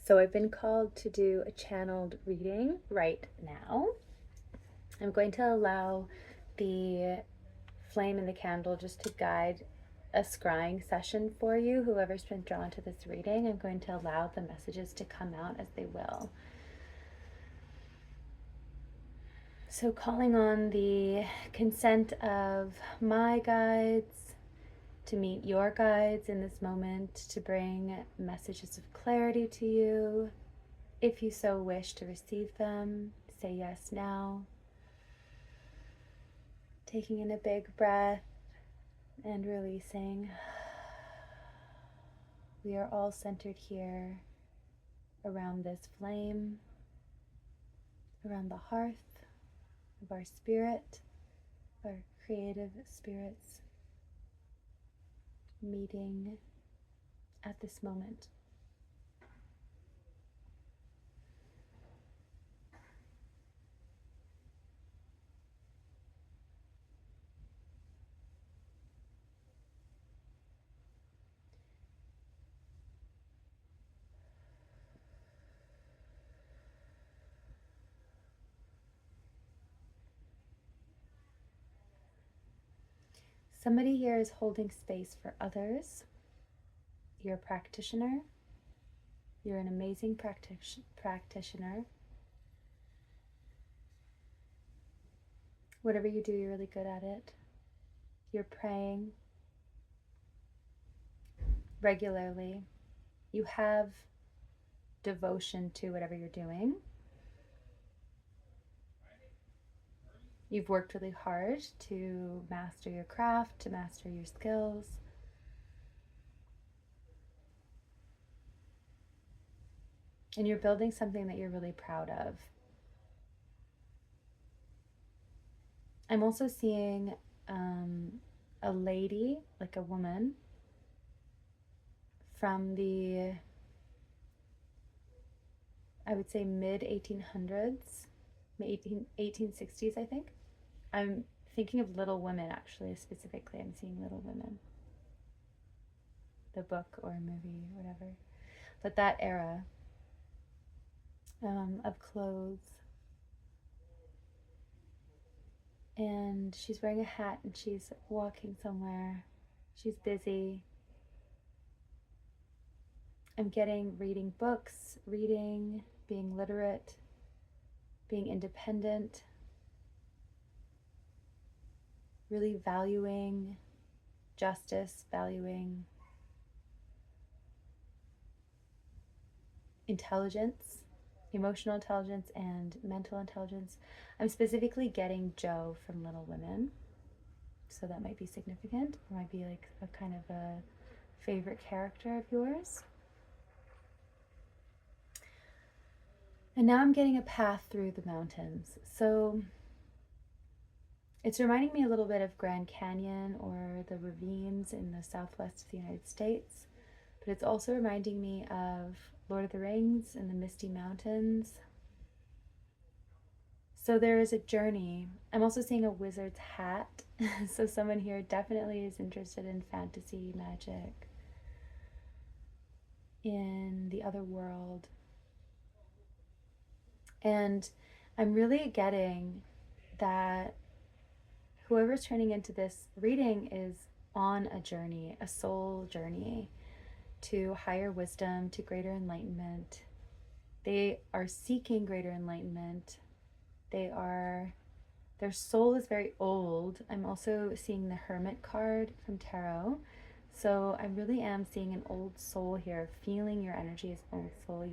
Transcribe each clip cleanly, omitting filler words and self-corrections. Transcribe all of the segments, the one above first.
So I've been called to do a channeled reading right now. I'm going to allow the flame in the candle just to guide a scrying session for you. Whoever's been drawn to this reading, I'm going to allow the messages to come out as they will. So calling on the consent of my guides to meet your guides in this moment, to bring messages of clarity to you. If you so wish to receive them, say yes now. Taking in a big breath and releasing. We are all centered here around this flame, around the hearth of our spirit, our creative spirits meeting at this moment. Somebody here is holding space for others. You're a practitioner. You're an amazing practitioner. Whatever you do, you're really good at it. You're praying regularly. You have devotion to whatever you're doing. You've worked really hard to master your craft, to master your skills. And you're building something that you're really proud of. I'm also seeing a lady, like a woman, from the, I would say, mid 1800s, 1860s, I think. I'm thinking of Little Women, actually, specifically. I'm seeing Little Women, the book or movie, whatever. But that era of clothes. And she's wearing a hat and she's walking somewhere. She's busy. I'm getting reading books, being literate, being independent, really valuing justice, valuing intelligence, emotional intelligence, and mental intelligence. I'm specifically getting Jo from Little Women, so that might be significant. It might be like a kind of a favorite character of yours. And now I'm getting a path through the mountains. So it's reminding me a little bit of Grand Canyon or the ravines in the southwest of the United States, but it's also reminding me of Lord of the Rings and the Misty Mountains. So there is a journey. I'm also seeing a wizard's hat. So someone here definitely is interested in fantasy, magic, in the other world. And I'm really getting that whoever's turning into this reading is on a journey, a soul journey to higher wisdom, to greater enlightenment. They are seeking greater enlightenment. Their soul is very old. I'm also seeing the Hermit card from Tarot. So I really am seeing an old soul here, feeling your energy as old soul.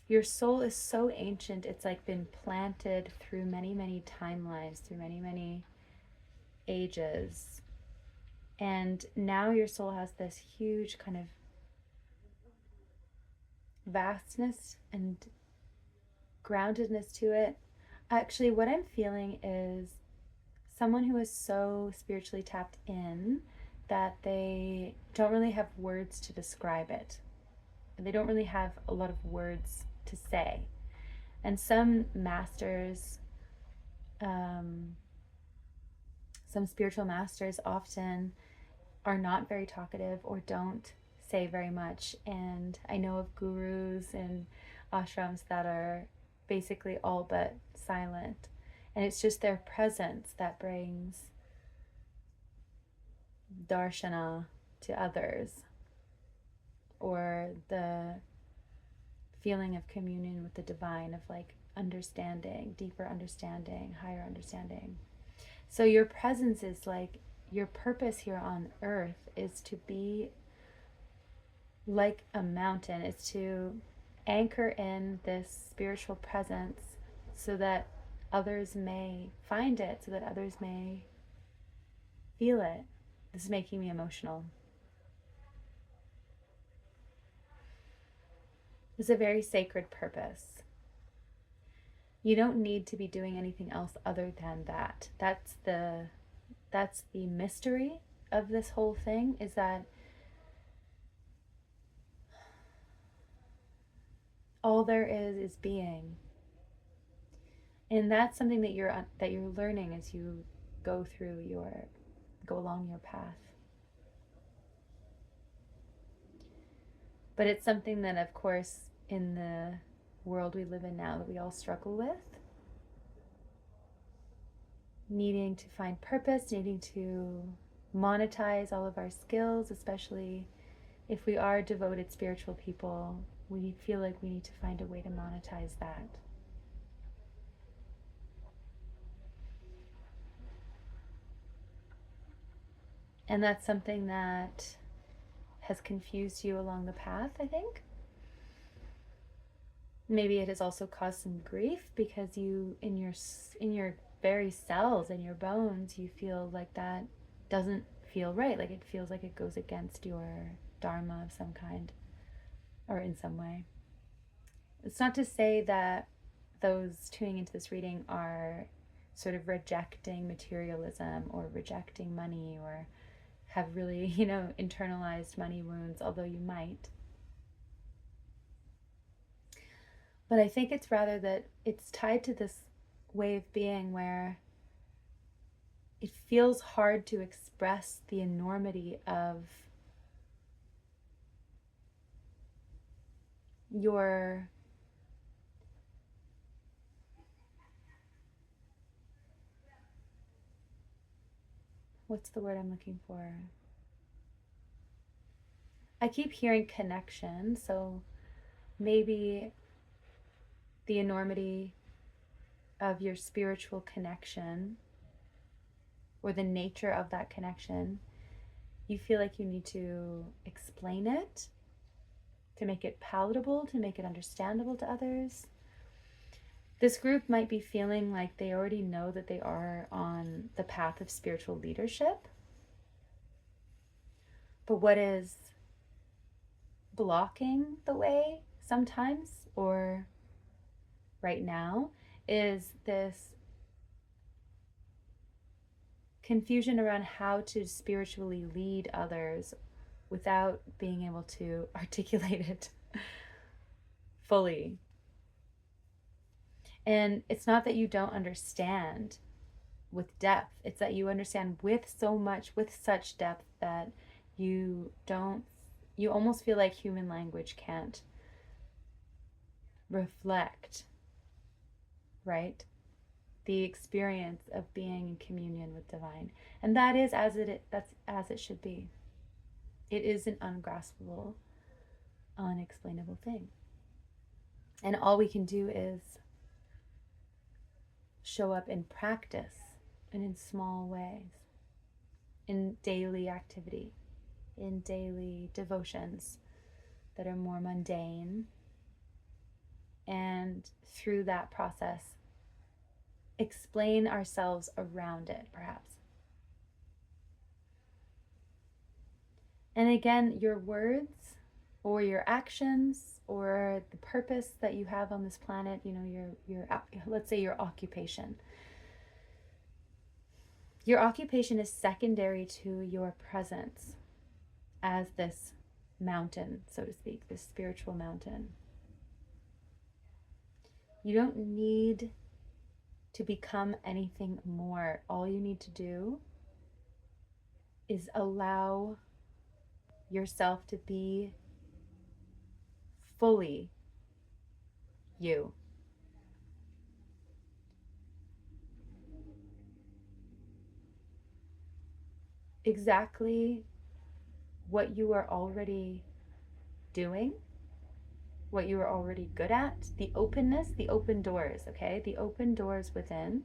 Your soul is so ancient, it's like been planted through many, many timelines, through many, many ages. And now your soul has this huge kind of vastness and groundedness to it. Actually, what I'm feeling is someone who is so spiritually tapped in that they don't really have words to describe it. They don't really have a lot of words to say. And some masters, some spiritual masters often are not very talkative or don't say very much. And I know of gurus and ashrams that are basically all but silent. And it's just their presence that brings darshana to others, or the feeling of communion with the divine, of like understanding, deeper understanding, higher understanding. So your presence is like, your purpose here on earth is to be like a mountain. It's to anchor in this spiritual presence so that others may find it, so that others may feel it. This is making me emotional. It's a very sacred purpose. You don't need to be doing anything else other than that. That's the mystery of this whole thing, is that all there is being. And that's something that you're learning as you go along your path. But it's something that, of course, in the world we live in now, that we all struggle with. Needing to find purpose, needing to monetize all of our skills, especially if we are devoted spiritual people, we feel like we need to find a way to monetize that. And that's something that has confused you along the path, I think. Maybe it has also caused some grief, because you, in your very cells, in your bones, you feel like that doesn't feel right. Like it feels like it goes against your dharma of some kind, or in some way. It's not to say that those tuning into this reading are sort of rejecting materialism or rejecting money, or have really, internalized money wounds, although you might. But I think it's rather that it's tied to this way of being where it feels hard to express the enormity of your what's the word I'm looking for? I keep hearing connection, so maybe the enormity of your spiritual connection, or the nature of that connection, you feel like you need to explain it to make it palatable, to make it understandable to others. This group might be feeling like they already know that they are on the path of spiritual leadership. But what is blocking the way sometimes, or right now, is this confusion around how to spiritually lead others without being able to articulate it fully. And it's not that you don't understand with depth, it's that you understand with such depth that you almost feel like human language can't reflect, right, the experience of being in communion with divine. And that's as it should be. It is an ungraspable, unexplainable thing. And all we can do is show up in practice and in small ways, in daily activity, in daily devotions that are more mundane, and through that process explain ourselves around it, perhaps. And again, your words or your actions or the purpose that you have on this planet, your let's say your occupation. Your occupation is secondary to your presence as this mountain, so to speak, this spiritual mountain. You don't need to become anything more. All you need to do is allow yourself to be fully you. Exactly what you are already doing, what you are already good at, the openness, the open doors, okay? The open doors within.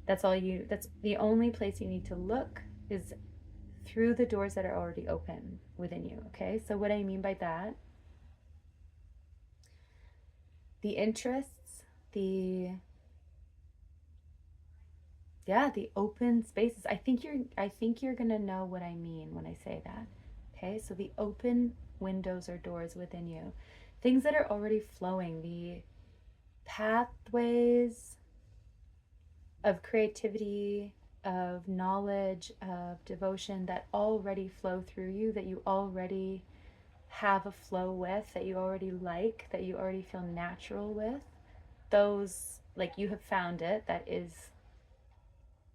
That's the only place you need to look is through the doors that are already open within you, okay? So, what I mean by that, the interests, the open spaces. I think you're going to know what I mean when I say that. Okay? So the open windows or doors within you. Things that are already flowing, the pathways of creativity, of knowledge, of devotion that already flow through you, that you already have a flow with, that you already like, that you already feel natural with. Those, like, you have found it, that is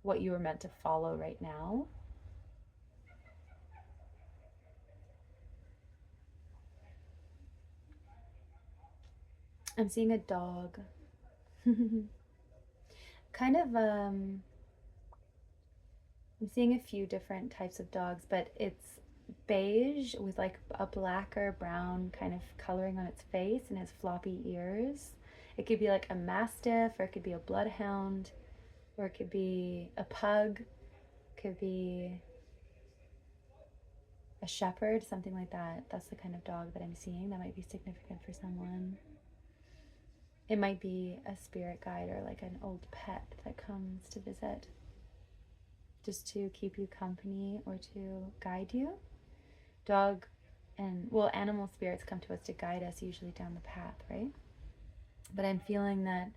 what you were meant to follow right now. I'm seeing a dog. kind of I'm seeing a few different types of dogs, but it's beige with like a black or brown kind of coloring on its face and has floppy ears. It could be like a mastiff, or it could be a bloodhound, or it could be a pug, it could be a shepherd, something like that. That's the kind of dog that I'm seeing that might be significant for someone. It might be a spirit guide or like an old pet that comes to visit just to keep you company or to guide you. Dog and, well, animal spirits come to us to guide us usually down the path, right? But I'm feeling that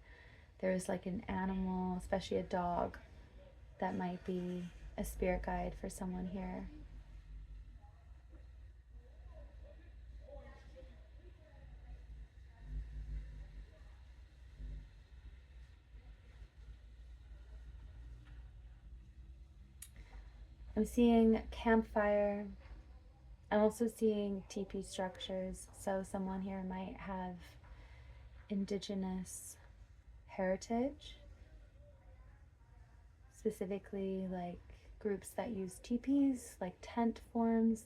there's like an animal, especially a dog, that might be a spirit guide for someone here. I'm seeing campfire. I'm also seeing teepee structures. So someone here might have indigenous heritage, specifically like groups that use teepees, like tent forms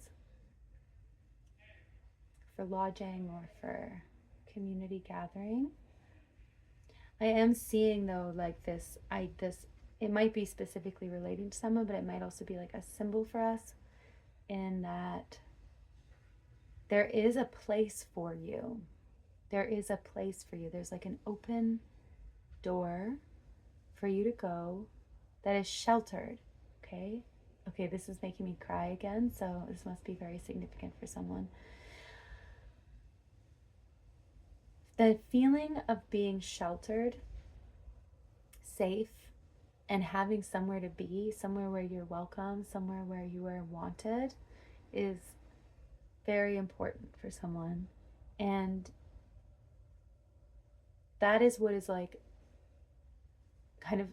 for lodging or for community gathering. I am seeing though like this it might be specifically relating to someone, but it might also be like a symbol for us in that there is a place for you. There is a place for you. There's like an open door for you to go that is sheltered, okay? Okay, this is making me cry again, so this must be very significant for someone. The feeling of being sheltered, safe, and having somewhere to be, somewhere where you're welcome, somewhere where you are wanted, is very important for someone. And that is what is like kind of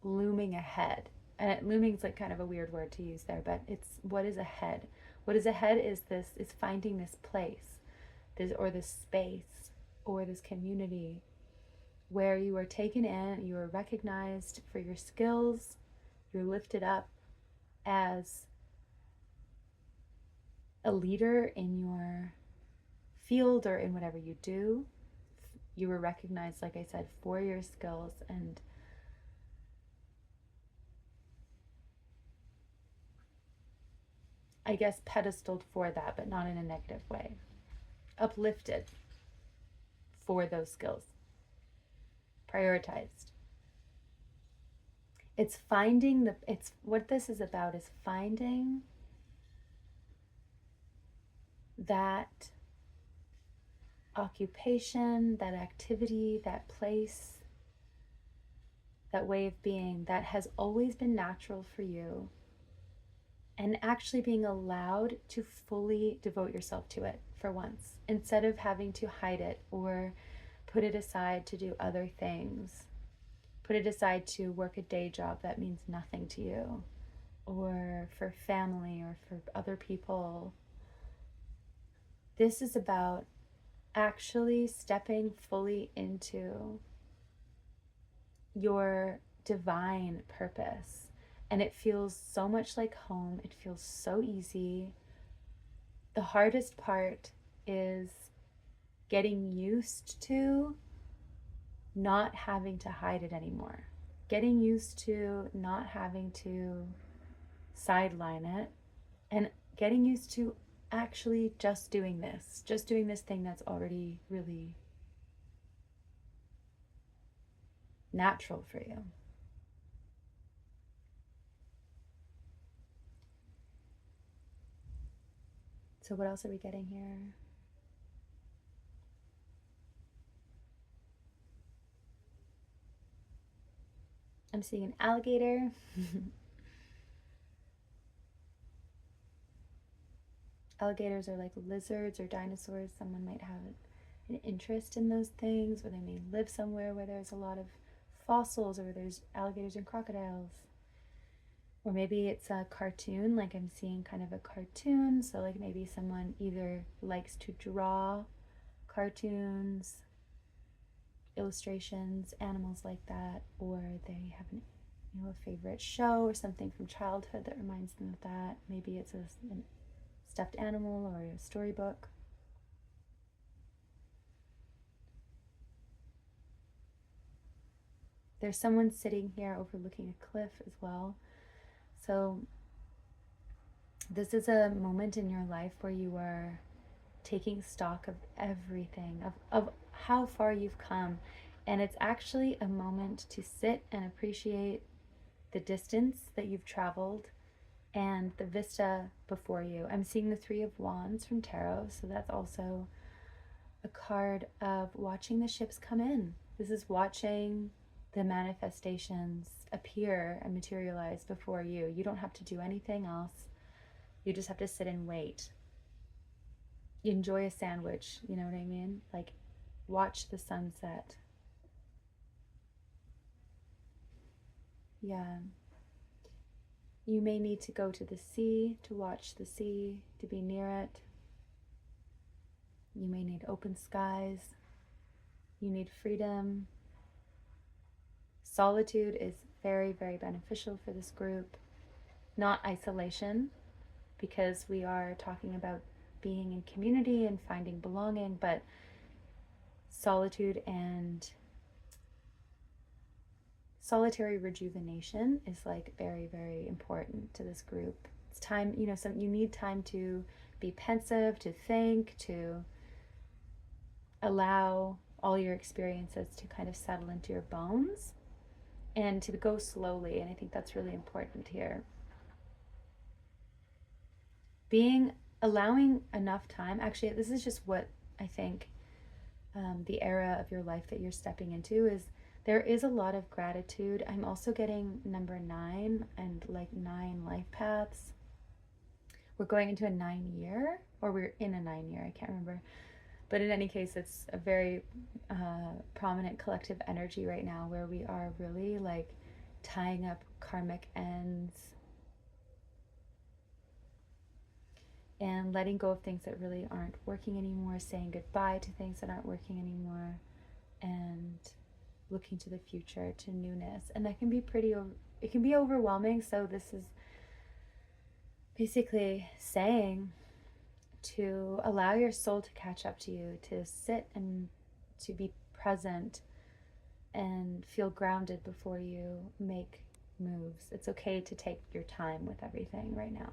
looming ahead. And looming is like kind of a weird word to use there, but it's what is ahead. What is ahead is finding this place, this space or this community where you are taken in, you are recognized for your skills, you're lifted up as a leader in your field or in whatever you do. You were recognized, like I said, for your skills and I guess pedestaled for that, but not in a negative way. Uplifted for those skills, prioritized. It's what this is about is finding that occupation, that activity, that place, that way of being that has always been natural for you, and actually being allowed to fully devote yourself to it for once, instead of having to hide it or put it aside to do other things, put it aside to work a day job that means nothing to you. or for family or for other people. This is about actually stepping fully into your divine purpose. And it feels so much like home. It feels so easy. The hardest part is getting used to not having to hide it anymore. Getting used to not having to sideline it, and getting used to actually just doing this thing that's already really natural for you. So, what else are we getting here? I'm seeing an alligator. Alligators are like lizards or dinosaurs. Someone might have an interest in those things, or they may live somewhere where there's a lot of fossils, or there's alligators and crocodiles. Or maybe it's a cartoon, like I'm seeing kind of a cartoon. So, like maybe someone either likes to draw cartoons, illustrations, animals like that, or they have a favorite show or something from childhood that reminds them of that. Maybe it's a stuffed animal or a storybook. There's someone sitting here overlooking a cliff as well. So this is a moment in your life where you are taking stock of everything, of how far you've come. And it's actually a moment to sit and appreciate the distance that you've traveled and the vista before you. I'm seeing the Three of Wands from Tarot, so that's also a card of watching the ships come in. This is watching the manifestations appear and materialize before you. You don't have to do anything else. You just have to sit and wait. Enjoy a sandwich, you know what I mean? Like, watch the sunset. Yeah. You may need to go to the sea to watch the sea, to be near it. You may need open skies. You need freedom. Solitude is very, very beneficial for this group. Not isolation, because we are talking about being in community and finding belonging, but solitude and solitary rejuvenation is like very, very important to this group. It's time, you need time to be pensive, to think, to allow all your experiences to kind of settle into your bones and to go slowly. And I think that's really important here. Allowing enough time. Actually, this is just what I think the era of your life that you're stepping into is. There is a lot of gratitude. I'm also getting number 9 and like 9 life paths. We're going into a 9-year, or we're in a 9-year, I can't remember. But in any case, it's a very prominent collective energy right now where we are really like tying up karmic ends and letting go of things that really aren't working anymore, saying goodbye to things that aren't working anymore, and looking to the future, to newness. And that can be it can be overwhelming. So this is basically saying to allow your soul to catch up to you, to sit and to be present and feel grounded before you make moves. It's okay to take your time with everything right now.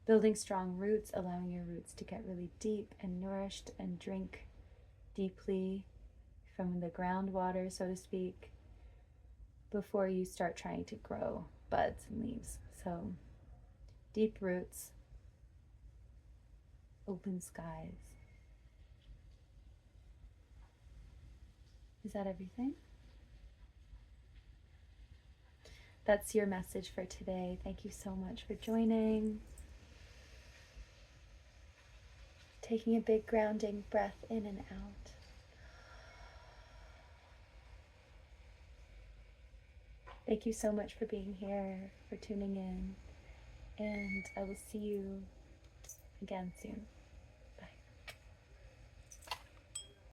Building strong roots, allowing your roots to get really deep and nourished and drink deeply from the groundwater, so to speak, before you start trying to grow buds and leaves. So, deep roots, open skies. Is that everything? That's your message for today. Thank you so much for joining. Taking a big grounding breath in and out. Thank you so much for being here, for tuning in, and I will see you again soon.